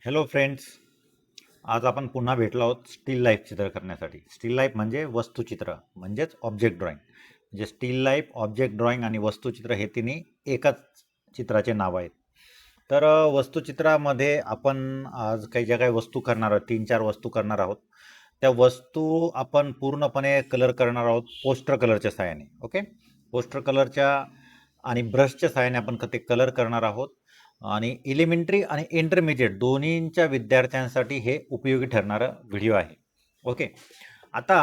Hello friends. आज आपण पुन्हा भेटलो आहोत स्टील लाईफ चित्र करण्यासाठी. स्टील लाईफ म्हणजे वस्तुचित्र म्हणजेच ऑब्जेक्ट ड्रॉइंग. म्हणजे स्टील लाईफ, ऑब्जेक्ट ड्रॉइंग आणि वस्तुचित्र हे तिन्ही एकाच चित्राचे नाव आहेत. तर वस्तुचित्रामध्ये आपण आज काही ज्या काही वस्तू करणार आहोत, 3-4 वस्तू करणार आहोत. त्या वस्तू आपण पूर्णपणे कलर करणार आहोत पोस्टर कलरच्या सहाय्याने. ओके, पोस्टर कलरच्या आणि ब्रशच्या सहाय्याने आपण ते कलर करणार आहोत. आणि एलिमेंटरी आणि इंटरमिजिएट दोन्हींच्या विद्यार्थ्यांसाठी हे उपयोगी ठरणारा व्हिडिओ आहे. ओके, आता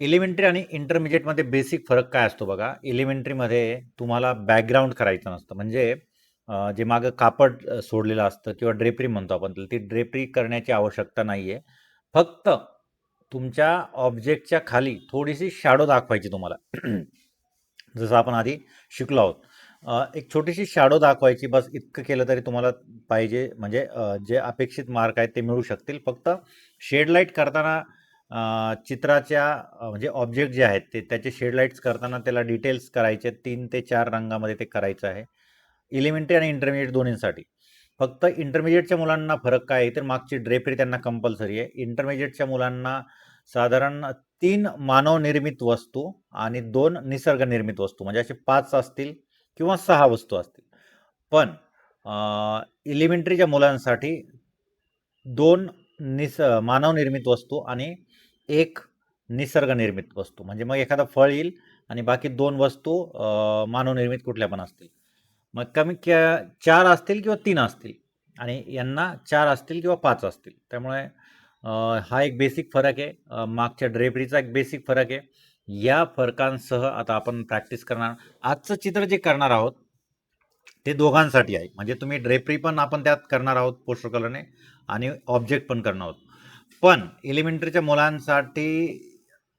एलिमेंटरी आणि इंटरमिजिएटमध्ये बेसिक फरक काय असतो बघा. एलिमेंटरीमध्ये तुम्हाला बॅकग्राऊंड करायचं नसतं, म्हणजे जे मागं कापड सोडलेलं असतं किंवा ड्रेपरी म्हणतो आपण, ती ड्रेपरी करण्याची आवश्यकता नाही आहे. फक्त तुमच्या ऑब्जेक्टच्या खाली थोडीशी शॅडो दाखवायची तुम्हाला. जसं आपण आधी शिकलो आहोत. एक छोटीशी शॅडो दाखवायची, बस इतकं केलं तरी तुम्हाला पाहिजे, म्हणजे जे अपेक्षित मार्क आहेत ते मिळू शकतील. फक्त शेड लाईट करताना चित्राच्या म्हणजे ऑब्जेक्ट जे आहेत त्याचे शेड लाईट्स करताना त्याला डिटेल्स करायचे 3 ते 4 रंगामध्ये ते करायचं आहे. एलिमेंटरी आणि इंटरमिजिएट दोन्हींसाठी. फक्त इंटरमिजिएटच्या मुलांना फरक काय आहे तर मागची ड्रेपरी त्यांना कंपल्सरी आहे. इंटरमिजिएटच्या मुलांना साधारण 3 मानवनिर्मित वस्तू आणि 2 निसर्गनिर्मित वस्तू, म्हणजे असे 5 असतील किंवा 6 वस्तू असतील. पण एलिमेंटरीच्या मुलांसाठी 2 मानवनिर्मित वस्तू आणि 1 निसर्गनिर्मित वस्तू, म्हणजे मग एखादा फळ येईल आणि बाकी 2 वस्तू मानवनिर्मित कुठल्या पण असतील. मग कमी 4 असतील किंवा 3 असतील आणि यांना 4 असतील किंवा 5 असतील. त्यामुळे हा एक बेसिक फरक आहे. मागच्या ड्रेपरीचा एक बेसिक फरक आहे. या फरकांसह आता आपण प्रॅक्टिस करणार. आजचं चित्र जे करणार आहोत ते दोघांसाठी आहे, म्हणजे तुम्ही ड्रेपरी पण आपण त्यात करणार आहोत पोस्टर कलरने आणि ऑब्जेक्ट पण करणार आहोत. पण एलिमेंटरीच्या मुलांसाठी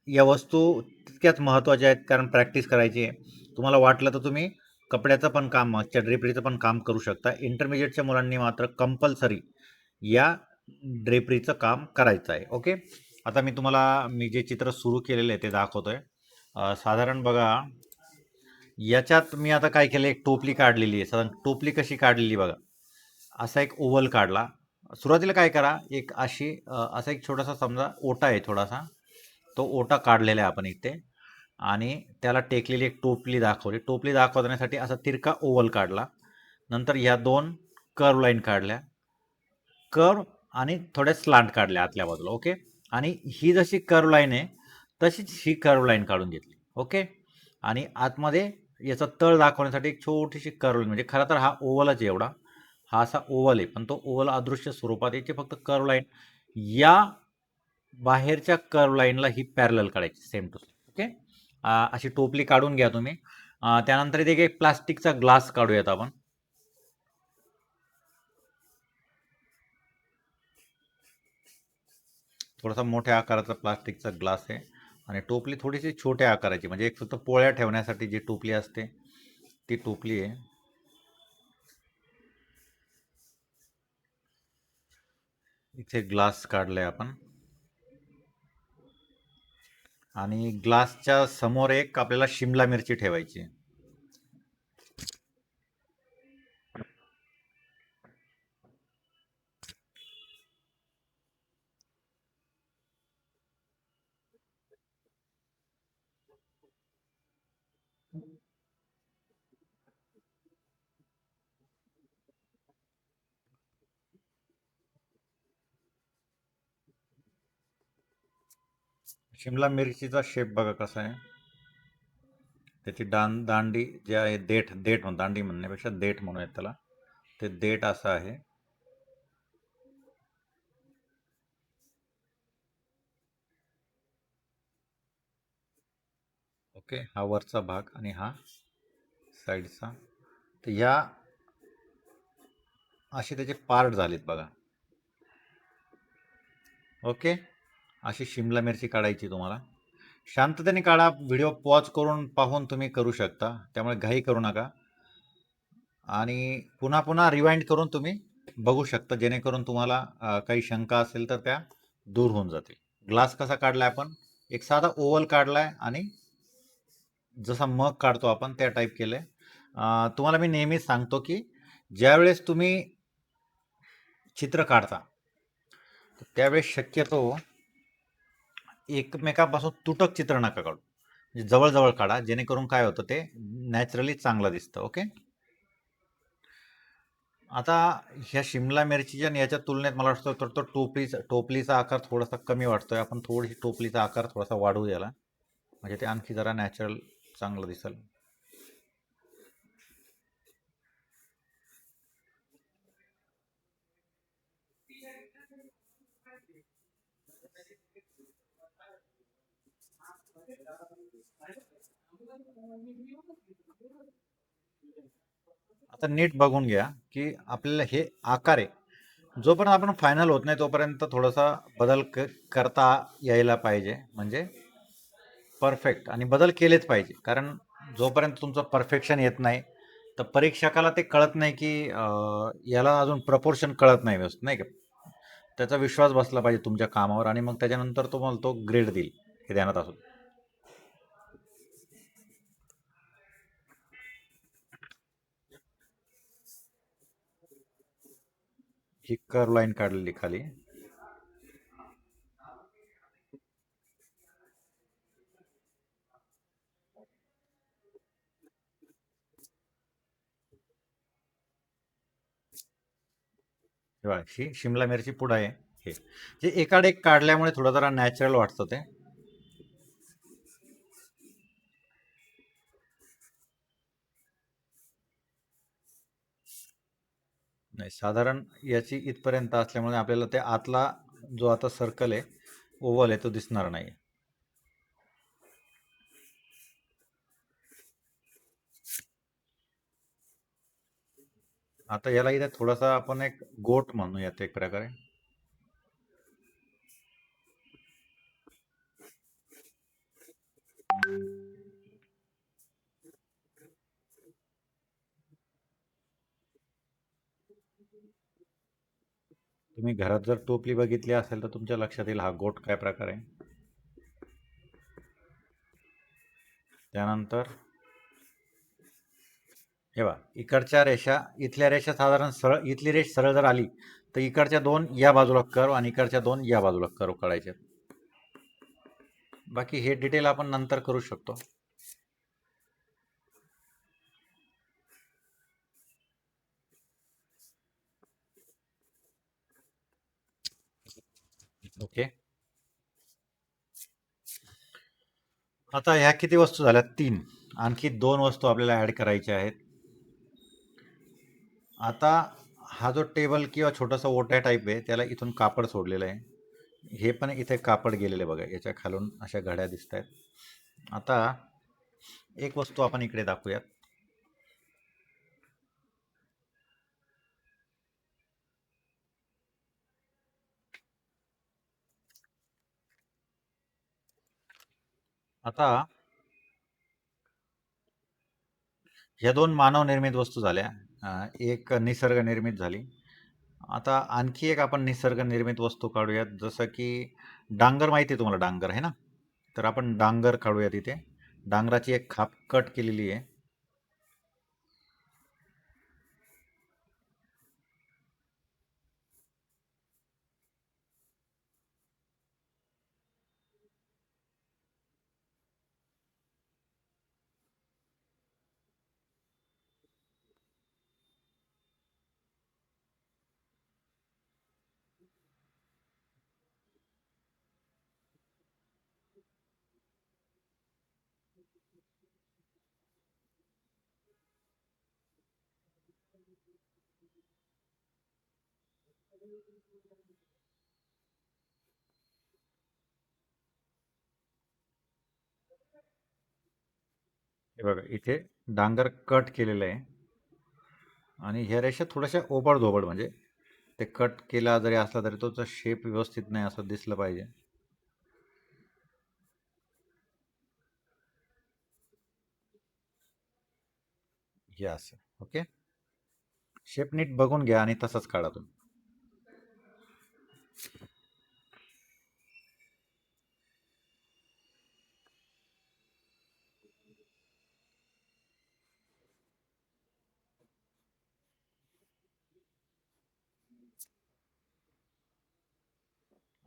या वस्तू तितक्याच महत्त्वाच्या आहेत, कारण प्रॅक्टिस करायची आहे. तुम्हाला वाटलं तर तुम्ही कपड्याचं पण काम, मागच्या ड्रेपरीचं पण काम करू शकता. इंटरमिजिएटच्या मुलांनी मात्र कंपल्सरी या ड्रेपरीचं काम करायचं आहे. ओके, आता मी जे चित्र सुरू केलेलं आहे ते दाखवतोय. साधारण बघा, याच्यात मी आता काय केलं, एक टोपली काढलेली आहे. साधारण टोपली कशी काढलेली बघा. असा एक ओव्हल काढला. सुरुवातीला काय करा, एक असा एक छोटासा समजा ओटा आहे थोडासा, तो ओटा काढलेला आहे आपण इथे आणि त्याला टेकलेली एक टोपली दाखवली. टोपली दाखवण्यासाठी असा तिरका ओव्हल काढला. नंतर ह्या 2 कर्व लाईन काढल्या, कर्व आणि थोड्या स्लांट काढल्या आतल्या बाजूला. ओके, आणि ही जशी कर्व लाईन आहे तशीच ही कर्व लाईन काढून घेतली. ओके, आणि आतमध्ये याचा तळ दाखवण्यासाठी एक छोटीशी कर्व लाईन, म्हणजे खरं तर हा ओव्हलच आहे एवढा, हा असा ओव्हल आहे, पण तो ओव्हल अदृश्य स्वरूपात याची फक्त कर्व लाईन, या बाहेरच्या कर्व लाईनला ही पॅरलल काढायची सेम टू सेम. ओके, अशी टोपली काढून घ्या तुम्ही. त्यानंतर इथे एक प्लास्टिकचा ग्लास काढूयात आपण. थोडासा मोठ्या आकाराचा प्लास्टिकचा ग्लास आहे आणि टोपली थोडीशी छोट्या आकाराची, म्हणजे एक फक्त पोळ्या ठेवण्यासाठी जी टोपली असते ती टोपली आहे. इथे ग्लास काढलाय आपण आणि ग्लासच्या समोर एक आपल्याला शिमला मिरची ठेवायची. शिमला मिरचीचा शेप बघा कसा आहे. त्याची दांडी जे आहे, देठ देठ म्हणून, दांडी म्हणण्यापेक्षा देठ म्हणूयात त्याला, ते देठ असं आहे. ओके, हा वरचा भाग आणि हा साईडचा. तर ह्या असे त्याचे पार्ट झालेत बघा. ओके, अशी शिमला मिरची काढायची तुम्हाला. शांततेने काढा, व्हिडिओ पॉज करून पाहून तुम्ही करू शकता, त्यामुळे घाई करू नका. आणि पुन्हा पुन्हा रिवाइंड करून तुम्ही बघू शकता, जेणेकरून तुम्हाला काही शंका असेल तर त्या दूर होऊन जातील. ग्लास कसा काढलाय आपण, एक साधा ओव्हल काढलाय आणि जसा मग काढतो आपण त्या टाईप केलंय. तुम्हाला मी नेहमीच सांगतो की ज्यावेळेस तुम्ही चित्र काढता तर त्यावेळेस शक्यतो एकमेकांपासून तुटक चित्र नका काढू, म्हणजे जवळ काढा, जेणेकरून काय होतं ते नॅचरली चांगलं दिसतं. ओके. आता ह्या शिमला मिरचीच्या आणि याच्या तुलनेत मला वाटतं तर तो टोपलीचा आकार थोडासा कमी वाटतोय. आपण थोडीशी टोपलीचा आकार थोडासा वाढवू याला, म्हणजे ते आणखी जरा नॅचरल चांगलं दिसेल. आता नीट बघून घ्या की आपल्याला हे आकार आहे, जोपर्यंत आपण फायनल होत नाही तोपर्यंत थोडासा बदल करता यायला पाहिजे, म्हणजे परफेक्ट. आणि बदल केलेच पाहिजे, कारण जोपर्यंत तुमचं परफेक्शन येत नाही तर परीक्षकाला ते कळत नाही की याला अजून प्रपोर्शन कळत नाही व्यवस्थित, नाही का. त्याचा विश्वास बसला पाहिजे तुमच्या कामावर, आणि मग त्याच्यानंतर तुम्हाला तो ग्रेड देईल, हे ध्यानात असू. ही कर्व लाईन काढलेली खाली. ही शिमला मिरची पुढं आहे. हे जे एकाड एक काढल्यामुळे थोडं जरा नॅचरल वाटतं ते. नाही, साधारण याची इथपर्यंत असल्यामुळे आपल्याला ते आतला जो आता सर्कल आहे, ओव्हल आहे, तो दिसणार नाही. आता याला इथे थोडासा आपण एक गोट म्हणूयात एक प्रकारे. तुम्ही घरात जर टोपली बघितली असेल तर तुमच्या लक्षात येईल हा गोट काय प्रकार आहे. त्यानंतर हे बघा, इकडच्या रेषा, इथल्या रेषा साधारण सरळ, इथली रेष सरळ जर आली तर इकडच्या दोन या बाजूला कर्व आणि इकडच्या दोन या बाजूला कर्व काढायचे. बाकी हे डिटेल आपण नंतर करू शकतो. ओके. आता ह्या किती वस्तू झाल्या? 3. आणखी 2 वस्तू आपल्याला ऍड करायच्या आहेत. आता हा जो टेबल किंवा छोटासा ओट्या टाईप आहे, त्याला इथून कापड सोडलेलं आहे. हे पण इथे कापड गेलेले बघा, याच्या खालून अशा घड्या दिसत आहेत. आता एक वस्तू आपण इकडे दाखवूयात. आता ह्या 2 मानवनिर्मित वस्तू झाल्या, एक निसर्ग निर्मित झाली. आता आणखी एक आपण निसर्ग निर्मित वस्तू काढूयात, जसं की डांगर. माहिती आहे तुम्हाला डांगर, आहे ना? तर आपण डांगर काढूयात इथे. डांगराची एक खाप कट केलेली आहे. हे बघा, इथे डांगर कट केलेलं आहे, आणि ह्या रेषा थोड्याशा ओबड म्हणजे ते कट केला जरी असला तरी तो शेप व्यवस्थित नाही असं दिसलं पाहिजे. हे असं. ओके. शेप नीट बघून घ्या आणि तसंच काढा तुम्ही.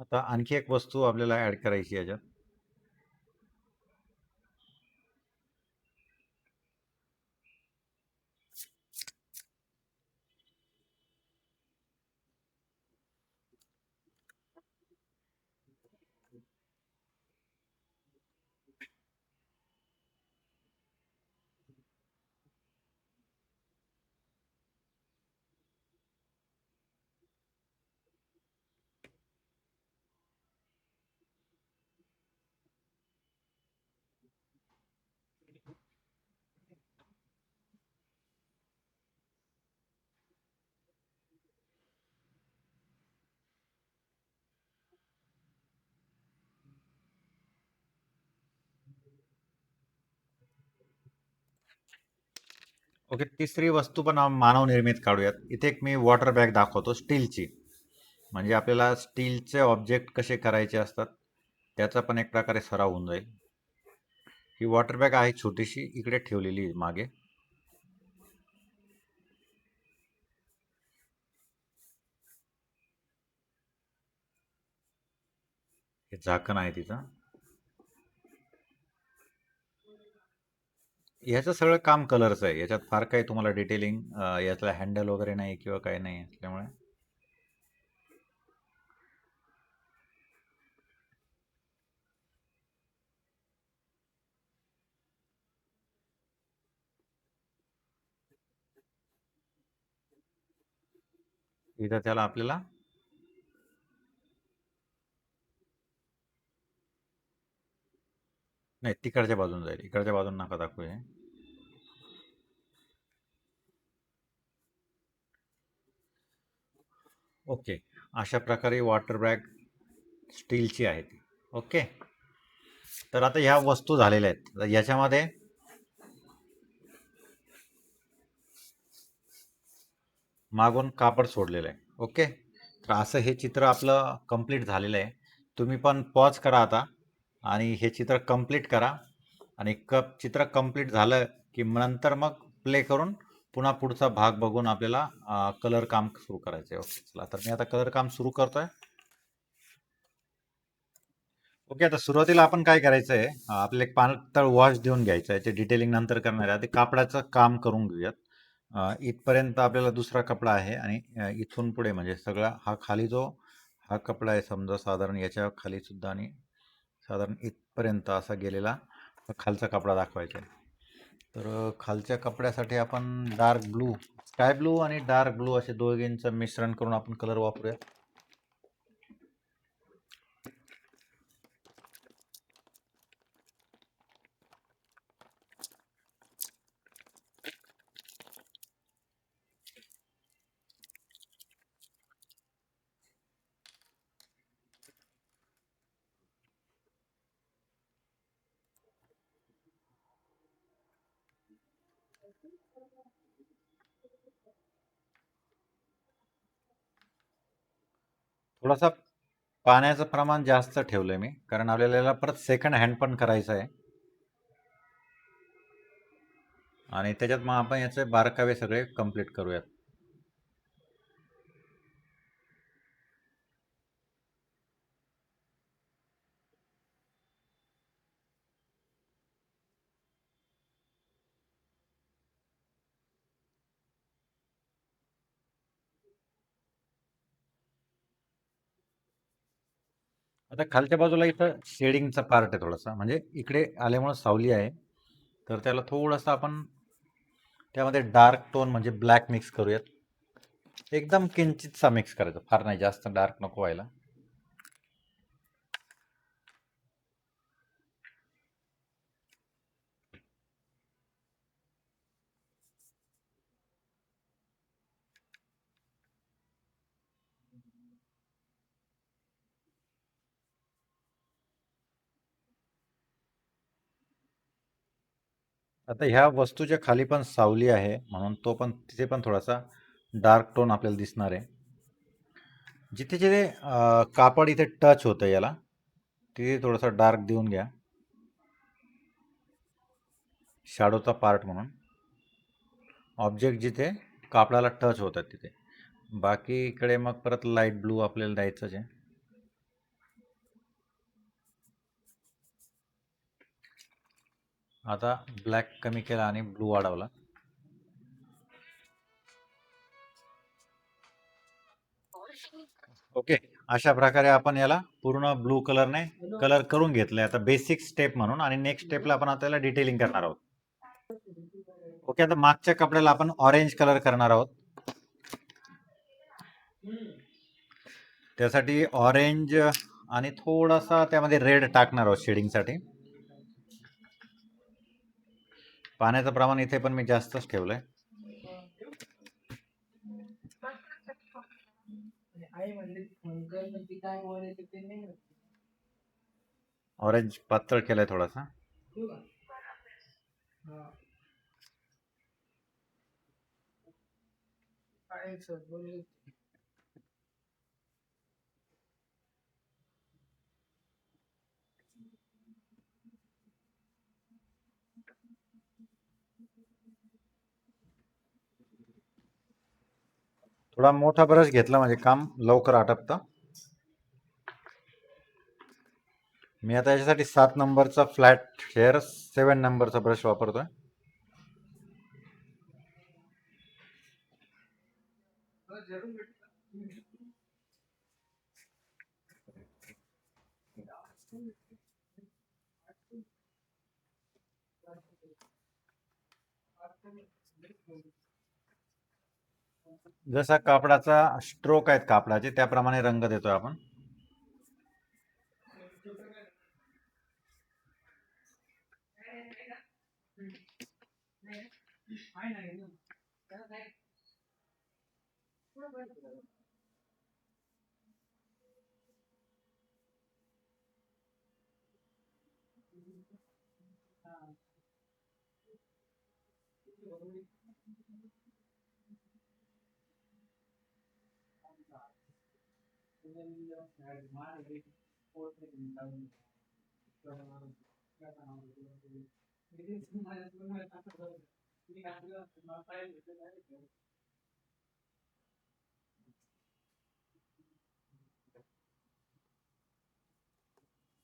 आता आणखी एक वस्तू आपल्याला ॲड करायची याच्यात. ओके, तिसरी वस्तू पण मानवनिर्मित काढूयात. इथे एक मी वॉटर बॅग दाखवतो स्टीलची. म्हणजे आपल्याला स्टीलचे ऑब्जेक्ट कसे करायचे असतात त्याचा पण एक प्रकारे सराव होऊन जाईल. ही वॉटर बॅग आहे छोटीशी, इकडे ठेवलेली आहे मागे. हे झाकण आहे तिचं. ह्याचं सगळं काम कलरचं आहे. याच्यात फार काही तुम्हाला डिटेलिंग यातला हँडल वगैरे नाही किंवा काही नाही असल्यामुळे इथं त्याला आपल्याला नाही, तिकडच्या बाजून जाईल. इकडच्या बाजून नका दाखवू हे. ओके, अशा प्रकारे वॉटर बॅग स्टीलची आहे ती. ओके, तर आता ह्या वस्तू झालेल्या आहेत. तर याच्यामध्ये मागून कापड सोडलेलं आहे. ओके, तर असं हे चित्र आपलं कंप्लीट झालेलं आहे. तुम्ही पण पॉज करा आता आणि हे चित्र कंप्लीट करा. आणि चित्र कंप्लीट झालं की नंतर मग प्ले करून पुन्हा पुढचा भाग बघून आपल्याला कलर काम सुरू करायचं आहे. ओके, चला तर मी आता कलर काम सुरू करतोय. ओके, आता सुरुवातीला आपण काय करायचं आहे, आपल्याला एक पातळ वॉश देऊन घ्यायचं आहे. ते डिटेलिंग नंतर करणार आहे. आधी कापडाचं काम करून घेऊयात. इथपर्यंत आपल्याला दुसरा कपडा आहे आणि इथून पुढे म्हणजे सगळा हा खाली जो हा कपडा आहे समजा साधारण याच्या खाली सुद्धा आणि साधारण इथपर्यंत असा गेलेला खालचा कपडा दाखवायचा आहे. तर खालच्या कपड्यासाठी आपण डार्क ब्लू, स्काय ब्लू आणि डार्क ब्लू असे दोघींचं मिश्रण करून आपण कलर वापरूया. थोडासा पाण्याचं प्रमाण जास्त ठेवलंय मी, कारण आपल्याला याला परत सेकंड हँड पण करायचं आहे आणि त्याच्यात मग आपण याचे बारकावे सगळे कंप्लीट करूयात. आता खालच्या बाजूला इथं शेडिंगचा पार्ट आहे थोडासा, म्हणजे इकडे आल्यामुळे सावली आहे, तर त्याला थोडंसं आपण त्यामध्ये डार्क टोन म्हणजे ब्लॅक मिक्स करूयात. एकदम किंचितसा मिक्स करायचा, फार नाही, जास्त डार्क नको व्हायला. आता ह्या वस्तूच्या खाली पण सावली आहे म्हणून तो पण तिथे पण थोडासा डार्क टोन आपल्याला दिसणार आहे. जिथे जिथे कापड इथे टच होतं याला तिथे थोडासा डार्क देऊन घ्या, शॅडोचा पार्ट म्हणून. ऑब्जेक्ट जिथे कापडाला टच होतात तिथे. बाकी इकडे मग परत लाईट ब्लू आपल्याला द्यायचंच आहे. आता ब्लॅक कमी केला आणि ब्लू वाढवला. ओके, अशा प्रकारे आपण याला पूर्ण ब्लू कलरने कलर करून घेतलंय आता बेसिक स्टेप म्हणून. आणि नेक्स्ट स्टेपला आपण आता याला डिटेलिंग करणार आहोत. ओके, आता मागच्या कपड्याला आपण ऑरेंज कलर करणार आहोत. त्यासाठी ऑरेंज आणि थोडासा त्यामध्ये रेड टाकणार आहोत शेडिंगसाठी. पाण्याचं प्रमाण इथे पण मी जास्तच ठेवलंय. ऑरेंज पातळ केलाय थोडासा. थोडा मोठा ब्रश घेतला म्हणजे काम लवकर आटपतं. मी आता याच्यासाठी 7 नंबरचा फ्लॅट शेअर 7 नंबरचा ब्रश वापरतोय. जसा कापडाचा स्ट्रोक आहेत कापडाचे त्याप्रमाणे रंग देतोय आपण.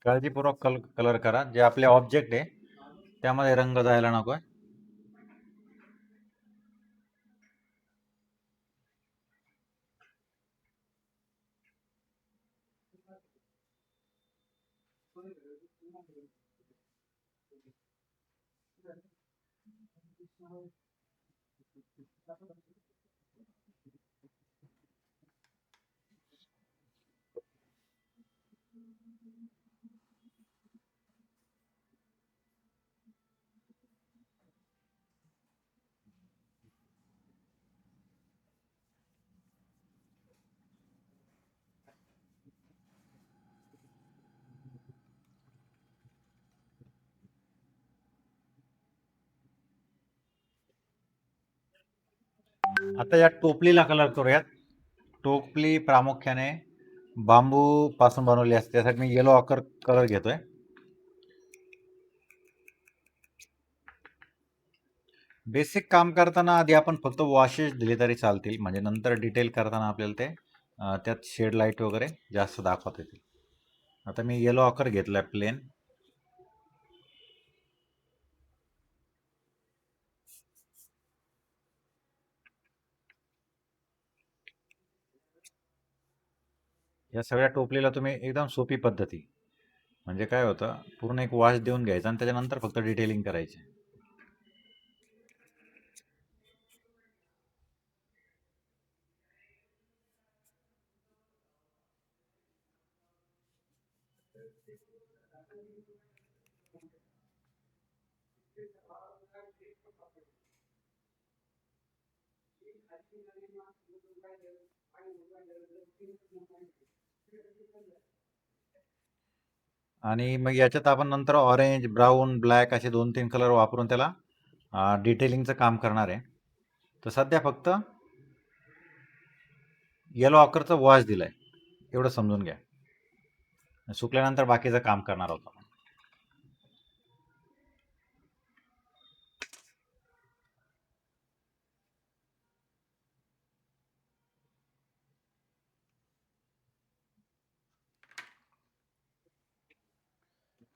काळजीपूर्वक कलर करा. जे आपले ऑब्जेक्ट आहे त्यामध्ये रंग जायला नकोय. आता या टोपलीला कलर करूयात. टोपली प्रामुख्याने बांबू पासून बनवली असते. त्यासाठी मी येलो ऑकर कलर घेतोय. बेसिक काम करताना आधी आपण फक्त वॉशेस दिले तरी चालतील, म्हणजे नंतर डिटेल करताना आपल्याला ते त्यात शेड लाईट वगैरे जास्त दाखवता येतील. आता मी येलो ऑकर घेतलाय प्लेन. या सगळ्या टोपलीला तुम्ही एकदम सोपी पद्धती, म्हणजे काय होतं, पूर्ण एक वॉश देऊन घ्यायचा आणि त्याच्यानंतर फक्त डिटेलिंग करायची. आणि मग याच्यात आपण नंतर ऑरेंज, ब्राऊन, ब्लॅक असे 2-3 कलर वापरून त्याला डिटेलिंगचं काम करणार आहे. तर सध्या फक्त येलो ऑकरचा वॉश दिलाय, एवढं समजून घ्या. सुकल्यानंतर बाकीचं काम करणार आहोत आपण.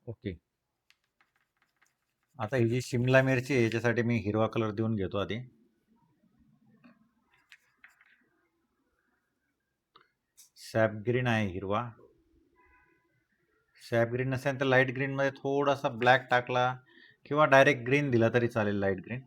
ओके, आता ही जी शिमला मिरची आहे याच्यासाठी मी हिरवा कलर देऊन घेतो आधी. सॅप ग्रीन आहे हिरवा. सॅप ग्रीन नसेल तर लाईट ग्रीनमध्ये थोडासा ब्लॅक टाकला किंवा डायरेक्ट ग्रीन दिला तरी चालेल, लाईट ग्रीन.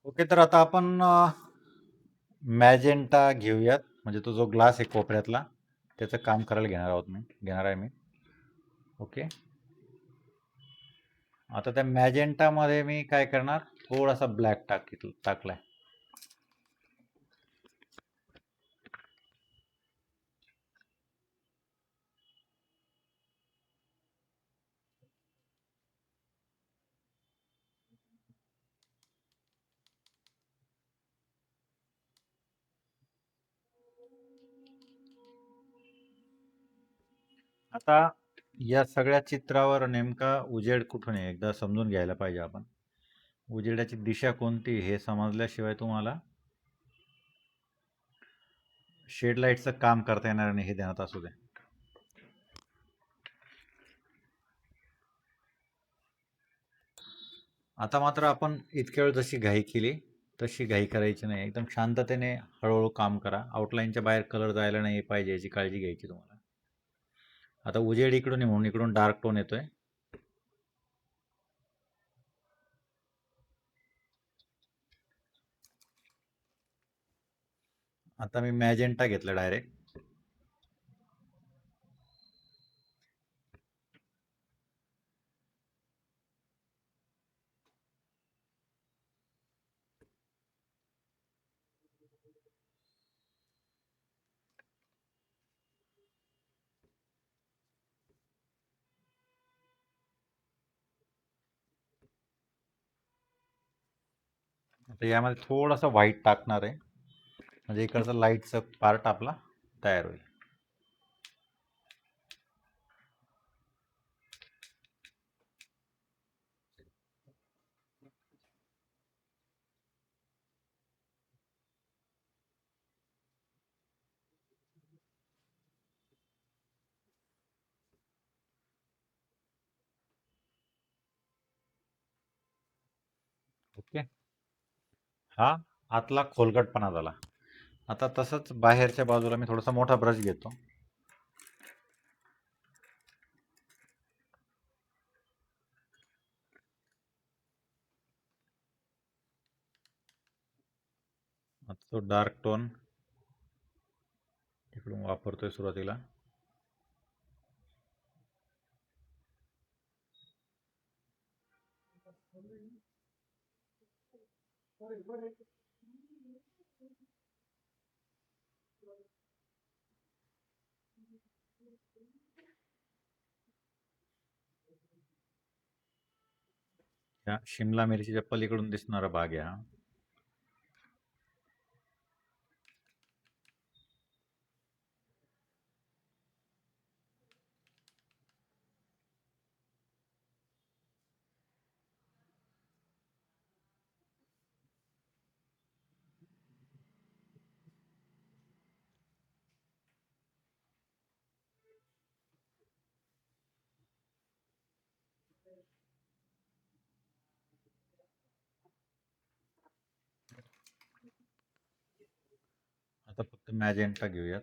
ओके, तर आता आपण मॅजेंटा घेऊयात, म्हणजे तो जो ग्लास आहे कोपऱ्यातला त्याचं काम करायला घेणार आहे मी. ओके, आता त्या मॅजेंटामध्ये मी काय करणार, थोडासा ब्लॅक टाकलाय. आता या सगळ्या चित्रावर नेमका उजेड कुठून आहे एकदा समजून घ्यायला पाहिजे आपण. उजेडाची दिशा कोणती हे समजल्याशिवाय तुम्हाला शेड लाईटचं काम करता येणार नाही, हे ध्यानात असू दे. आता मात्र आपण इतक्या वेळ जशी घाई केली तशी घाई करायची नाही, एकदम शांततेने हळूहळू काम करा. आउटलाईनच्या बाहेर कलर जायला नाही पाहिजे याची काळजी घ्यायची तुम्हाला. आता उजेड इकडून आहे म्हणून इकडून डार्क टोन येतोय. आता मी मॅजेंटा घेतला डायरेक्ट. आता यामध्ये थोडासा व्हाईट टाकणार आहे, म्हणजे इकडचा लाईटचा पार्ट आपला तयार होईल. ओके, हा आतला खोलगटपणा झाला. आता तसंच बाहेरच्या बाजूला मी थोडासा मोठा ब्रश घेतो. आता तो डार्क टोन इकडून वापरतोय सुरुवातीला. या शिमला मिरचीच्या पलीकडून दिसणारा भाग आहे हा. आता फक्त मॅजेंटा घेऊयात.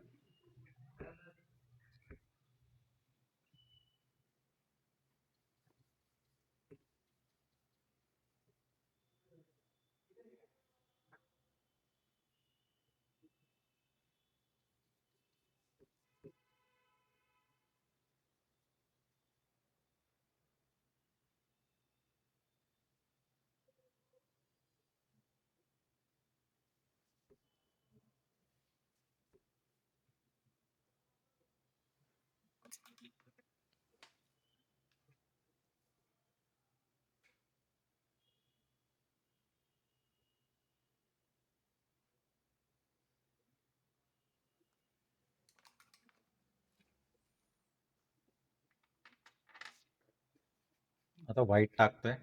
आता व्हाईट टाकतोय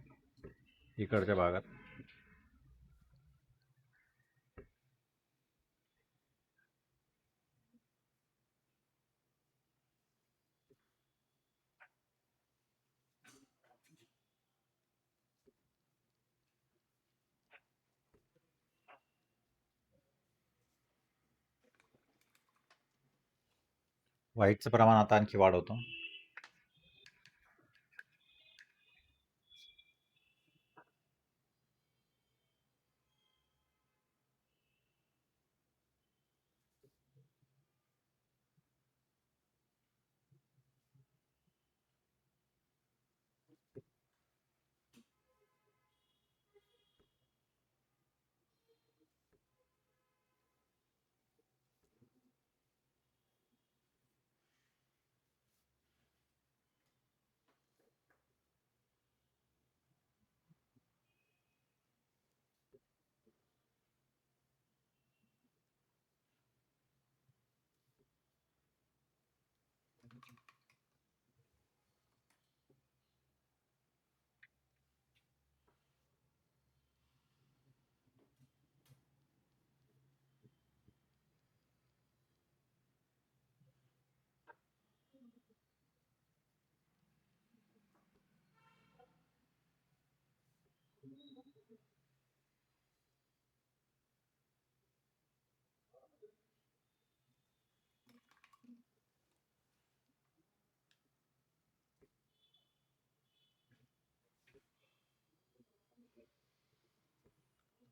इकडच्या भागात. व्हाईटचं प्रमाण आता आणखी वाढवतो.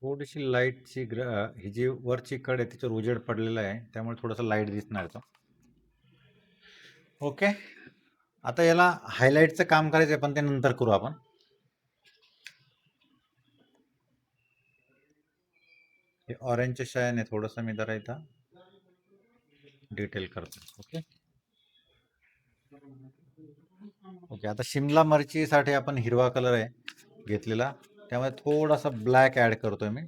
थोडीशी लाईटची ही जी वरची कड आहे तिच्यावर उजेड पडलेला आहे, त्यामुळे थोडंसं लाईट दिसणार तो. ओके. आता याला हायलाईटचं काम करायचं आहे, पण ते नंतर करू आपण. हे ऑरेंजच्या शायाने थोडंसं मी जरा इथं डिटेल करतो. Okay okay. आता शिमला मिरचीसाठी आपण हिरवा कलर आहे घेतलेला, त्यामुळे थोडासा ब्लॅक ऍड करतोय मी.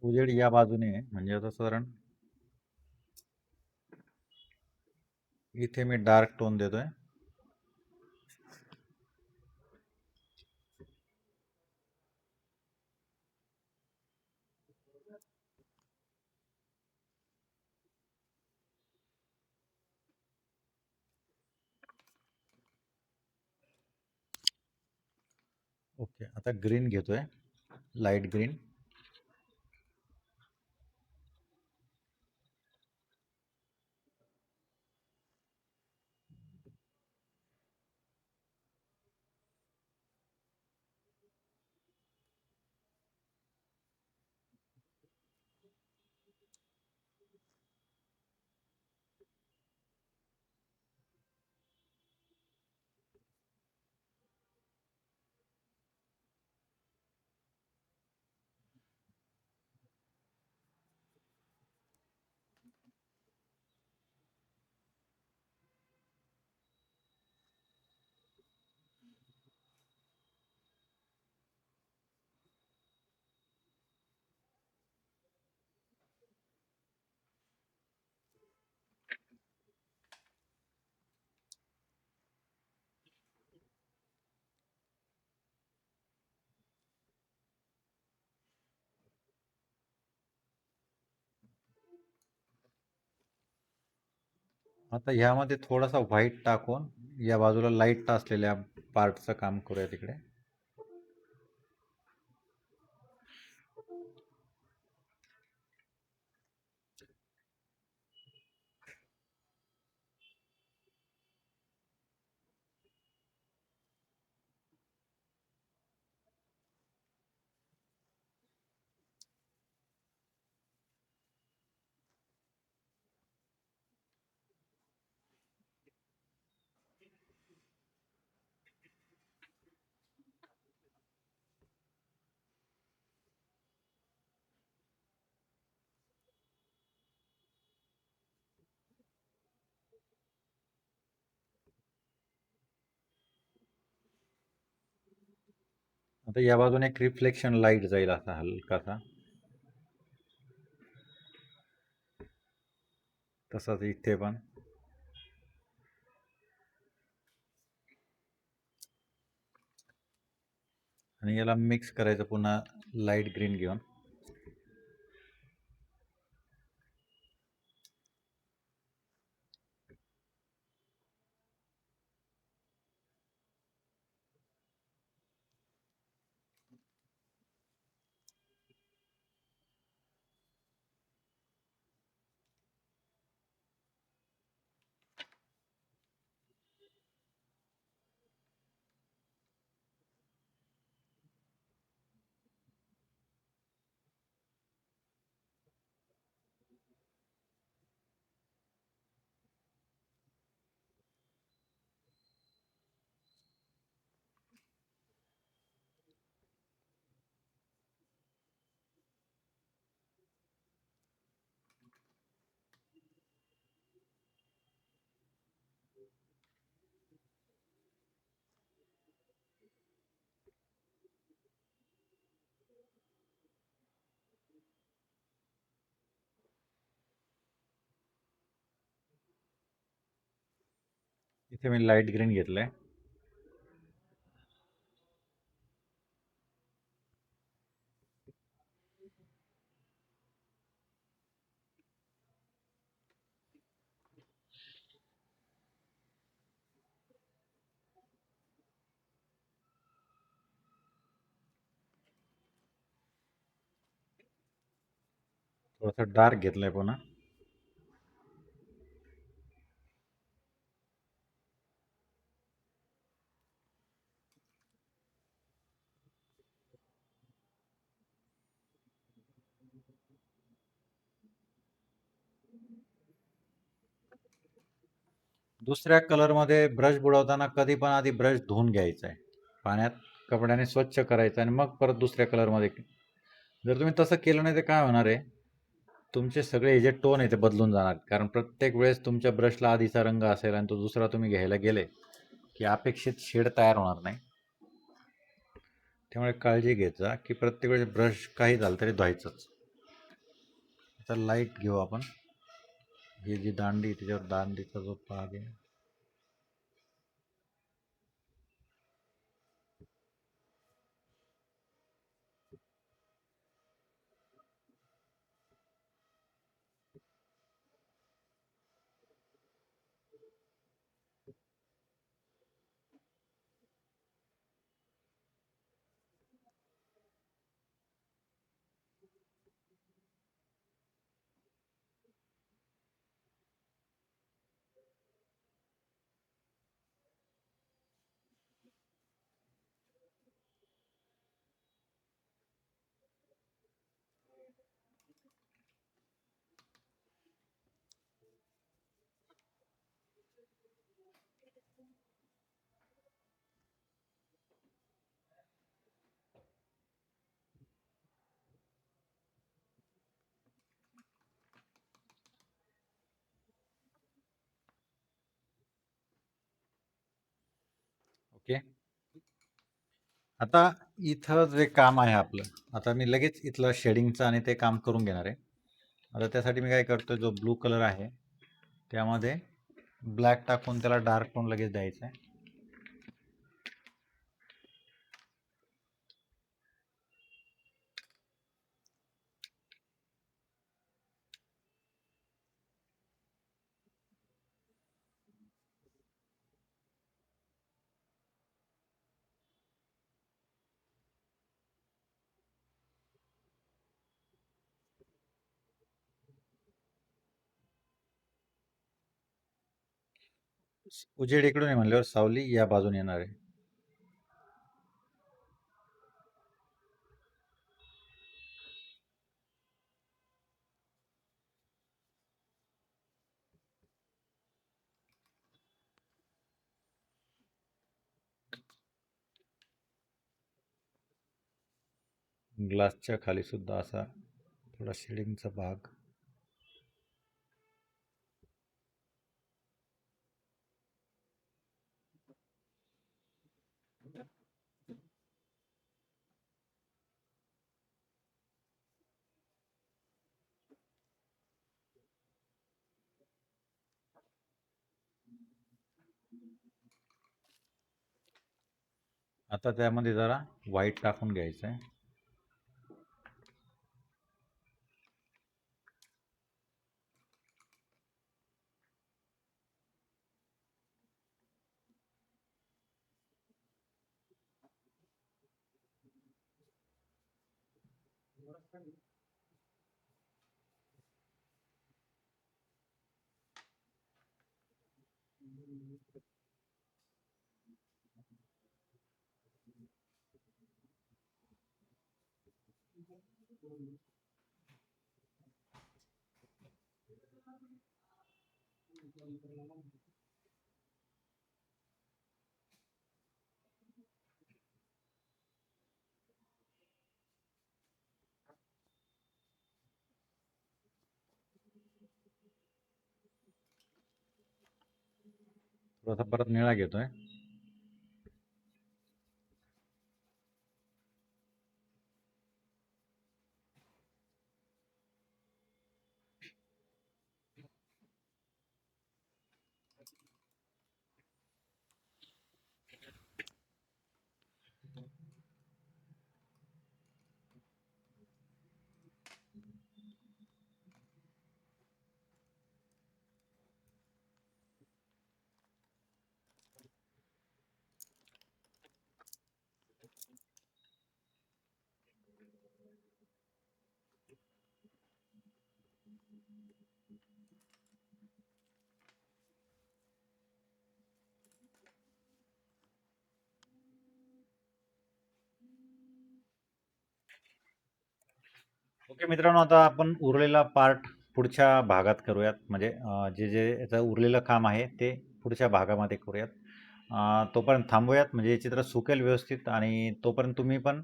उजेड या बाजूने आहे, म्हणजे आता साधारण इथे मी डार्क टोन देतोय. ओके. आता ग्रीन घेतोय, लाईट ग्रीन. आता ह्यामध्ये थोडासा व्हाईट टाकून या बाजूला लाईट असलेल्या पार्टचं काम करूया तिकडे. आता या बाजूने एक रिफ्लेक्शन लाईट जाईल असा हलकासा, तसाच इथे पण. आणि याला मिक्स करायचं पुन्हा लाईट ग्रीन घेऊन. इथे मी लाईट ग्रीन घेतलंय. थोडासा डार्क घेतलाय पुन्हा. दुसऱ्या कलरमध्ये ब्रश बुडवताना कधी पण आधी ब्रश धुवून घ्यायचा आहे पाण्यात, कपड्याने स्वच्छ करायचं आणि मग परत दुसऱ्या कलरमध्ये. जर तुम्ही तसं केलं नाही तर काय होणार आहे, तुमचे सगळे हे जे टोन आहे ते बदलून जाणार. कारण प्रत्येक वेळेस तुमच्या ब्रशला आधीचा रंग असेल आणि तो दुसरा तुम्ही घ्यायला गेले की अपेक्षित शेड तयार होणार नाही. त्यामुळे काळजी घेत जा की प्रत्येक वेळेस ब्रश काही झालं तरी धुवायचंच. आता लाईट घेऊ आपण. ही जी दांडी त्याच्यावर दांडीचा जो भाग आहे, ओके. आता इथं जे काम आहे आपलं, आता मी लगेच इथलं शेडिंगचं आणि ते काम करून घेणार आहे. आता त्यासाठी मी काय करतो, जो ब्लू कलर आहे त्यामध्ये ब्लॅक टाकून त्याला डार्क टोन लगेच द्यायचं आहे. उजेड इकडून आहे म्हणल्यावर सावली या बाजूने येणार आहे. ग्लासच्या खाली सुद्धा असा थोडा शेडिंगचा भाग. आता त्यामध्ये जरा व्हाईट टाकून घ्यायचं आहे. थोडासा परत निळा घेतोय. ओके मित्रांनो, आता आपण उरलेला पार्ट पुढच्या भागात करूयात. म्हणजे जे याचं उरलेलं काम आहे ते पुढच्या भागामध्ये करूयात. तोपर्यंत थांबूयात, म्हणजे हे चित्र सुकेल व्यवस्थित, आणि तोपर्यंत तुम्ही पण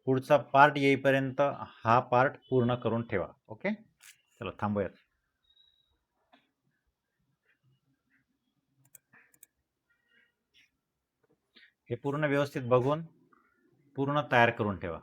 पुढचा पार्ट येईपर्यंत हा पार्ट पूर्ण करून ठेवा. ओके, चला थांबूयात. हे पूर्ण व्यवस्थित बघून पूर्ण तयार करून ठेवा.